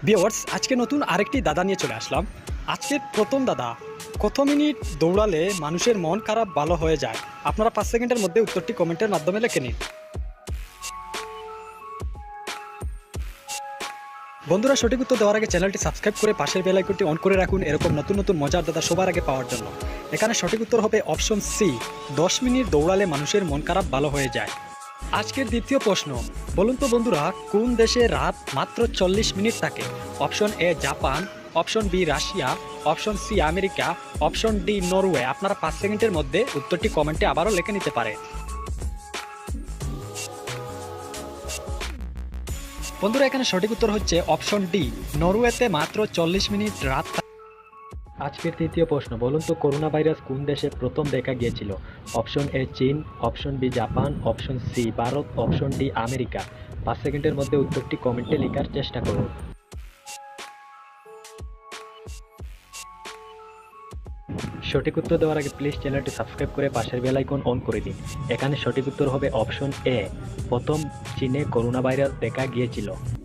Viewers, আজকে নতুন আরেকটি দাদা নিয়ে চলে আসলাম। আজকের প্রথম দাদা, কত মিনিট দৌড়ালে মানুষের মন খারাপ ভালো হয়ে যায়? আপনারা 5 সেকেন্ডের মধ্যে উত্তরটি কমেন্টের মাধ্যমে লিখে নিন। বন্ধুরা, সঠিক উত্তর দেওয়ার আগে চ্যানেলটি সাবস্ক্রাইব করে পাশের বেল আইকনটি অন করে রাখুন এরকম নতুন নতুন মজার দাদা সবার আগে পাওয়ার জন্য। এখানে সঠিক উত্তর হবে অপশন সি, 10 মিনিট দৌড়ালে মানুষের মন খারাপ ভালো হয়ে যায়। আজকের দ্বিতীয় প্রশ্ন, বলুন তো বন্ধুরা, কোন দেশে রাত মাত্র 40 মিনিট থাকে? Option A Japan, option B Russia, option C America, option D Norway. আপনারা 5 সেকেন্ডের মধ্যে উত্তরটি কমেন্টে আবারও লিখে নিতে পারে। বন্ধুরা, এখানে সঠিক উত্তর হচ্ছে অপশন ডি, নরওয়েতে মাত্র 40 মিনিট রাত। আজকের তৃতীয় প্রশ্ন, বলুন তো করোনা ভাইরাস কোন দেশে প্রথম দেখা গিয়েছিল? অপশন এ চীন, option B Japan, option C Bharat, option D America. 5 সেকেন্ডের মধ্যে উত্তরটি কমেন্টে লেখার চেষ্টা করুন। সঠিক উত্তর দেওয়ার আগে প্লিজ চ্যানেলটি সাবস্ক্রাইব করে পাশের বেল আইকন অন করে দিন। এখানে সঠিক উত্তর হবে অপশন এ, প্রথম চীনে করোনা ভাইরাস দেখা গিয়েছিল।